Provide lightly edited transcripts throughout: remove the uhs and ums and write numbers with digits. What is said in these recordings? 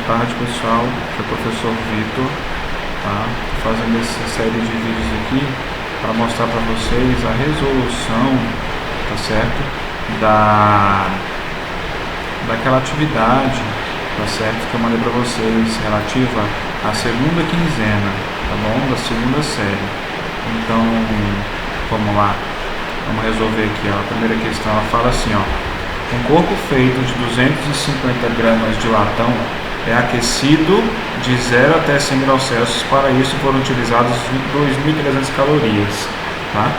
tarde, pessoal. Aqui é o professor Vitor, tá? Tô fazendo essa série de vídeos aqui para mostrar para vocês a resolução, tá certo? Daquela atividade, tá certo? Que eu mandei para vocês relativa à segunda quinzena, tá bom? Da segunda série. Então, vamos lá. Vamos resolver aqui, ó. A primeira questão, ela fala assim, ó. Um corpo feito de 250 gramas de latão é aquecido de 0 até 100 graus Celsius. Para isso foram utilizadas 2.300 calorias. Tá?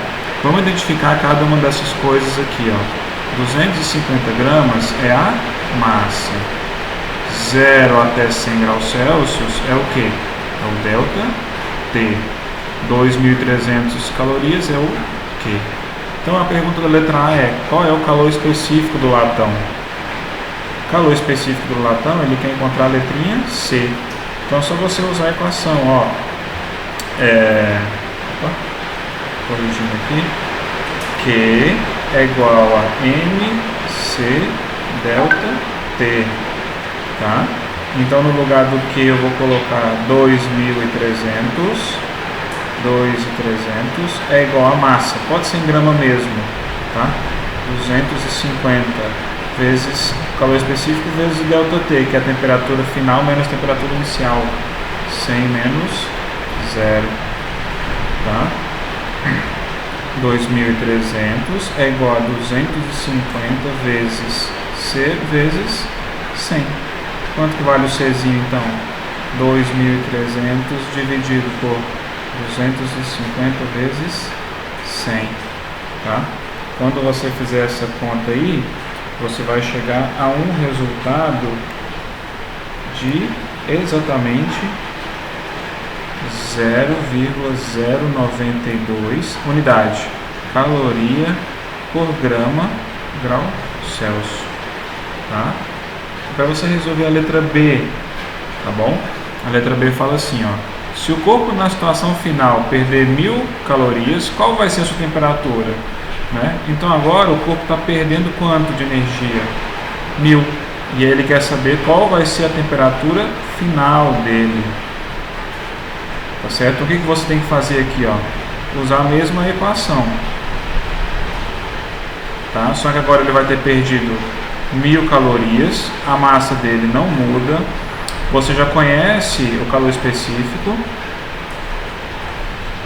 Vamos identificar cada uma dessas coisas aqui. Ó. 250 gramas é a massa. 0 até 100 graus Celsius é o que? É o delta T. 2.300 calorias é o Q. Então a pergunta da letra A é: qual é o calor específico do latão? O calor específico do latão, ele quer encontrar a letrinha C. Então é só você usar a equação, ó. Corrigindo aqui. Q é igual a MC delta T. Tá? Então no lugar do Q eu vou colocar 2.300. 2.300 é igual a massa, pode ser em grama mesmo, tá? 250 vezes o calor específico vezes o delta T, que é a temperatura final menos a temperatura inicial, 100 menos 0, tá? 2.300 é igual a 250 vezes C vezes 100. Quanto que vale o Czinho então? 2.300 dividido por 250 vezes 100, tá? Quando você fizer essa conta aí, você vai chegar a um resultado de exatamente 0,092 unidade caloria por grama grau Celsius, tá? Para você resolver a letra B, tá bom? A letra B fala assim, ó. Se o corpo na situação final perder 1.000 calorias, qual vai ser a sua temperatura? Né? Então agora o corpo está perdendo quanto de energia? 1.000. E ele quer saber qual vai ser a temperatura final dele. Tá certo? O que você tem que fazer aqui? Ó? Usar a mesma equação. Tá? Só que agora ele vai ter perdido 1.000 calorias. A massa dele não muda. Você já conhece o calor específico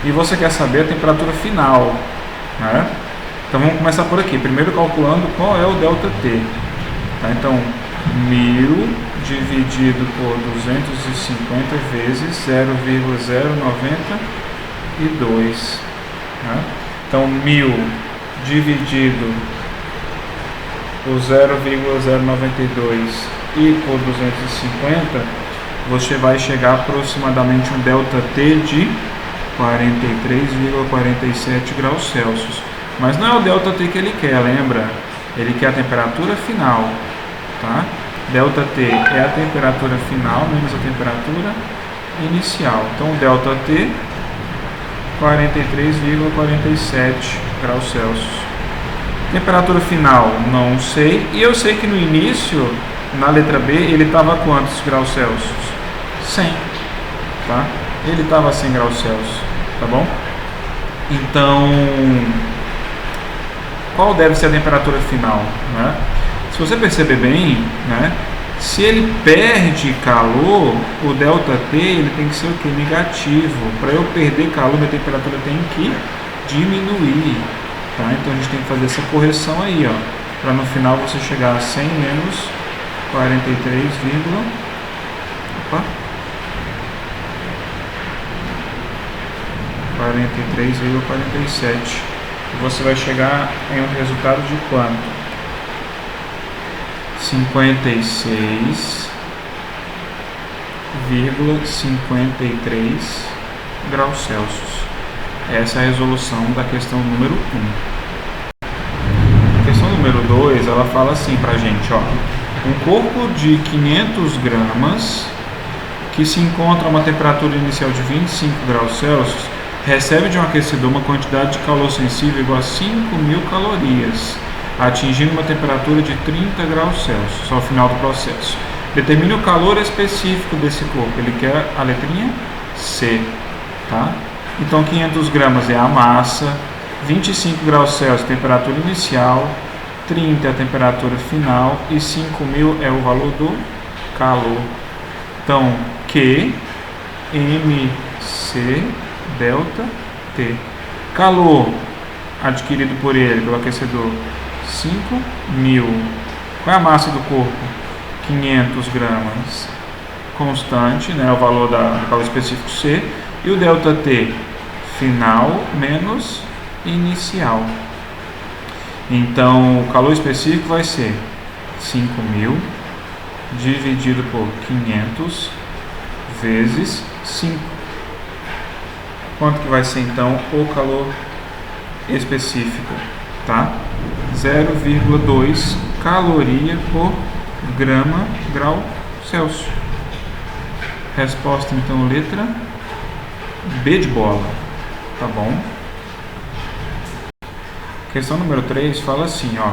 e você quer saber a temperatura final, né? Então vamos começar por aqui, primeiro calculando qual é o delta T, tá? Então 1.000 dividido por 250 vezes 0,092, né? Então 1.000 dividido por 0,092 e por 250, você vai chegar aproximadamente um delta T de 43,47 graus Celsius. Mas não é o delta T que ele quer, lembra? Ele quer a temperatura final, tá? Delta T é a temperatura final menos a temperatura inicial. Então, delta T, 43,47 graus Celsius. Temperatura final, não sei. E eu sei que no início, na letra B, ele estava a quantos graus Celsius? 100, tá? Ele estava a 100 graus Celsius, tá bom? Então, qual deve ser a temperatura final, né? Se você perceber bem, né? Se ele perde calor, o delta T ele tem que ser o que? Negativo. Para eu perder calor, minha temperatura tem que diminuir, tá? Então a gente tem que fazer essa correção aí, ó, para no final você chegar a 100 menos 43,47. E você vai chegar em um resultado de quanto? 56,53 graus Celsius. Essa é a resolução da questão número 1. A questão número 2, ela fala assim pra gente, ó. Um corpo de 500 gramas que se encontra a uma temperatura inicial de 25 graus Celsius recebe de um aquecedor uma quantidade de calor sensível igual a 5.000 calorias, atingindo uma temperatura de 30 graus Celsius ao final do processo. Determine o calor específico desse corpo. Ele quer a letrinha C, tá? Então 500 gramas é a massa, 25 graus Celsius temperatura inicial, 30 é a temperatura final e 5.000 é o valor do calor. Então Q, MC, delta T. Calor adquirido por ele, pelo aquecedor, 5.000. Qual é a massa do corpo? 500 gramas. Constante, né, o valor do calor específico C. E o delta T, final menos inicial. Então, o calor específico vai ser 5.000 dividido por 500 vezes 5. Quanto que vai ser, então, o calor específico? Tá? 0,2 caloria por grau Celsius. Resposta, então, letra B de bola. Tá bom? Questão número 3 fala assim, ó.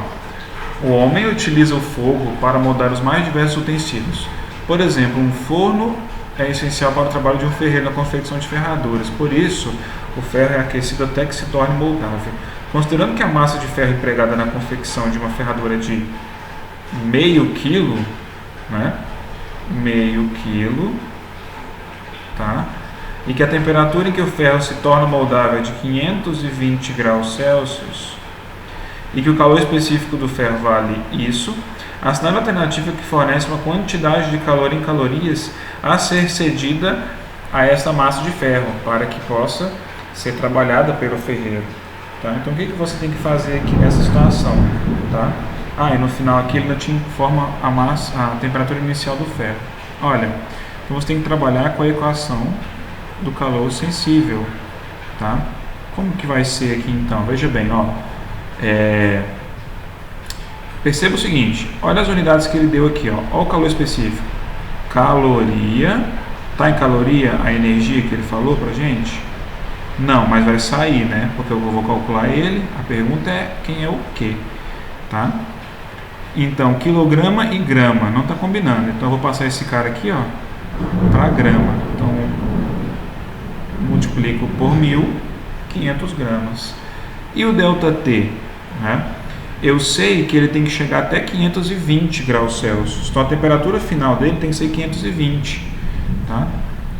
O homem utiliza o fogo para moldar os mais diversos utensílios. Por exemplo, um forno é essencial para o trabalho de um ferreiro na confecção de ferraduras. Por isso, o ferro é aquecido até que se torne moldável. Considerando que a massa de ferro empregada na confecção de uma ferradura é de meio quilo, né? Meio quilo, tá? E que a temperatura em que o ferro se torna moldável é de 520 graus Celsius, e que o calor específico do ferro vale isso, assinale a alternativa que fornece uma quantidade de calor em calorias a ser cedida a essa massa de ferro, para que possa ser trabalhada pelo ferreiro. Tá? Então, o que você tem que fazer aqui nessa situação? Tá? E no final aqui ele te informa a temperatura inicial do ferro. Olha, então você tem que trabalhar com a equação do calor sensível. Tá? Como que vai ser aqui então? Veja bem, ó. Perceba o seguinte, olha as unidades que ele deu aqui, ó. Olha o calor específico. Caloria, tá em caloria a energia que ele falou pra gente? Não, mas vai sair, né? Porque eu vou calcular ele. A pergunta é quem é o quê, tá? Então, quilograma e grama, não tá combinando. Então eu vou passar esse cara aqui, ó, para grama. Então, multiplico por 1.000, 500 gramas. E o delta T, né? Eu sei que ele tem que chegar até 520 graus Celsius. Então a temperatura final dele tem que ser 520, tá?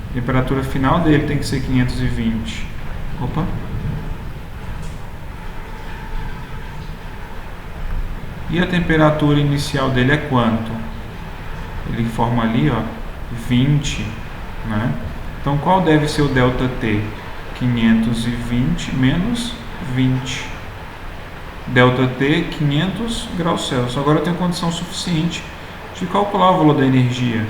A temperatura final dele tem que ser 520. Opa. E a temperatura inicial dele é quanto? Ele informa ali, ó, 20, né? Então qual deve ser o delta T? 520 menos 20. Delta T, 500 graus Celsius. Agora eu tenho condição suficiente de calcular o valor da energia.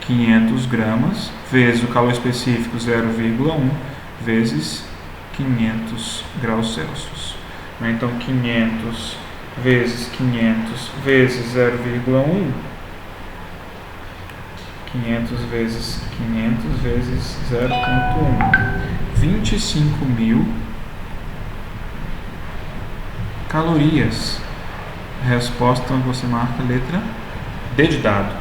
500 gramas vezes o calor específico 0,1 vezes 500 graus Celsius. Então 500 vezes 500 vezes 0,1, 500 vezes 500 vezes 0,1, 25.000 calorias. Resposta, você marca a letra D de dado.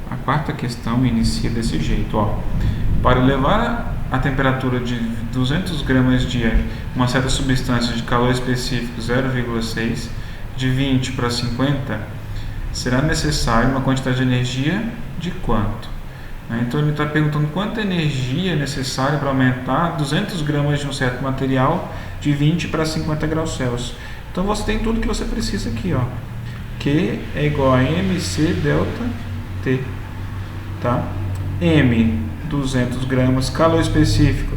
A quarta questão inicia desse jeito, ó. Para elevar a temperatura de 200 gramas de uma certa substância de calor específico 0,6, de 20 para 50, será necessário uma quantidade de energia de quanto? Então ele está perguntando quanta energia é necessária para aumentar 200 gramas de um certo material de 20 para 50 graus Celsius. Então você tem tudo que você precisa aqui, ó. Q é igual a MC delta T, tá? M, 200 gramas, calor específico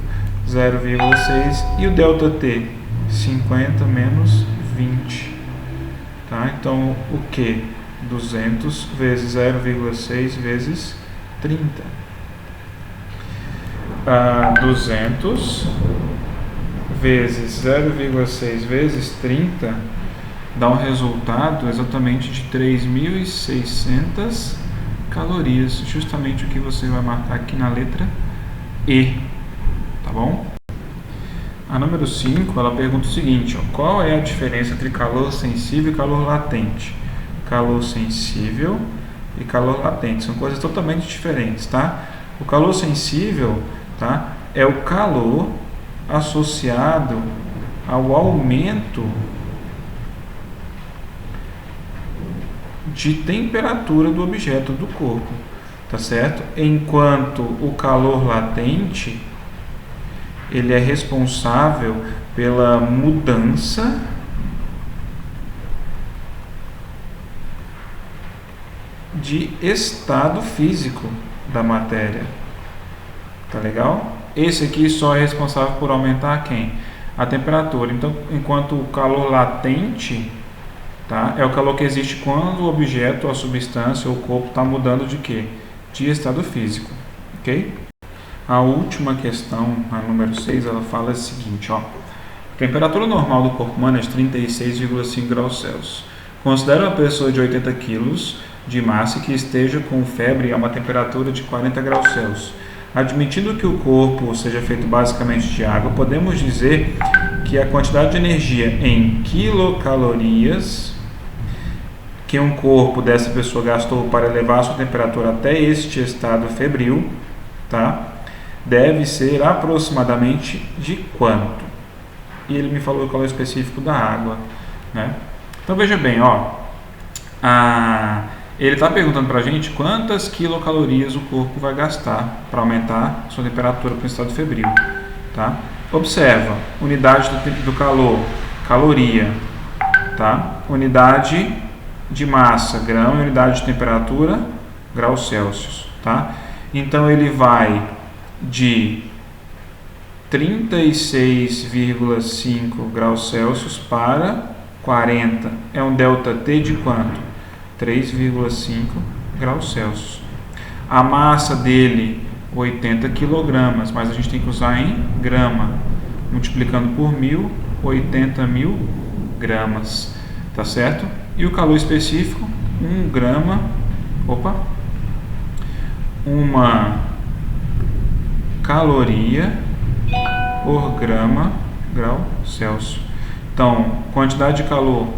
0,6 e o delta T, 50 menos 20, tá? Então o Q, 200 vezes 0,6 vezes 30. 200 vezes 0,6 vezes 30 dá um resultado exatamente de 3.600 calorias, justamente o que você vai marcar aqui na letra E, tá bom? A número 5, ela pergunta o seguinte, ó, qual é a diferença entre calor sensível e calor latente? calor sensível e calor latente. São coisas totalmente diferentes, tá? O calor sensível, tá, é o calor associado ao aumento de temperatura do objeto do corpo, tá certo? Enquanto o calor latente, ele é responsável pela mudança de estado físico da matéria. Tá legal? Esse aqui só é responsável por aumentar quem? A temperatura. Então, enquanto o calor latente, tá, é o calor que existe quando o objeto, a substância ou o corpo está mudando de quê? De estado físico. Ok? A última questão, a número 6, ela fala o seguinte, ó. A temperatura normal do corpo humano é de 36,5 graus Celsius. Considera uma pessoa de 80 quilos de massa que esteja com febre a uma temperatura de 40 graus Celsius. Admitindo que o corpo seja feito basicamente de água, podemos dizer que a quantidade de energia em quilocalorias que um corpo dessa pessoa gastou para elevar sua temperatura até este estado febril, tá, deve ser aproximadamente de quanto? E ele me falou o calor específico da água, né? Então veja bem, ó, ele está perguntando para a gente quantas quilocalorias o corpo vai gastar para aumentar sua temperatura para o estado febril, tá? Observa, unidade do calor, caloria, tá? Unidade de massa, grão, e unidade de temperatura, graus Celsius, tá? Então ele vai de 36,5 graus Celsius para 40. É um delta T de quanto? 3,5 graus Celsius. A massa dele, 80 kg, mas a gente tem que usar em grama. Multiplicando por 1.000, 80.000 gramas. Tá certo? E o calor específico, 1 grama, uma caloria por grama grau Celsius. Então, quantidade de calor,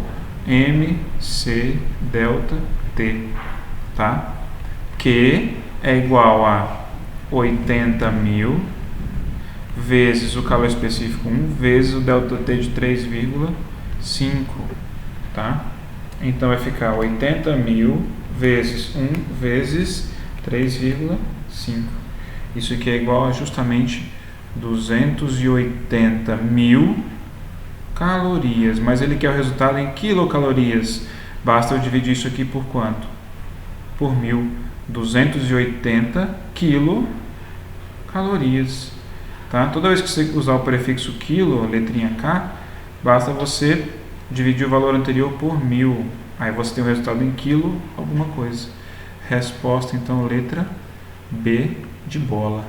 mc delta T, tá? Que é igual a 80.000 vezes o calor específico 1 vezes o delta T de 3,5, tá? Então vai ficar 80.000 vezes 1 vezes 3,5. Isso aqui é igual a justamente 280.000 calorias, mas ele quer o resultado em quilocalorias. Basta eu dividir isso aqui por quanto? Por 1.000. 280 quilocalorias. Tá? Toda vez que você usar o prefixo quilo, letrinha K, basta você dividir o valor anterior por 1.000. Aí você tem o resultado em quilo, alguma coisa. Resposta, então, letra B de bola.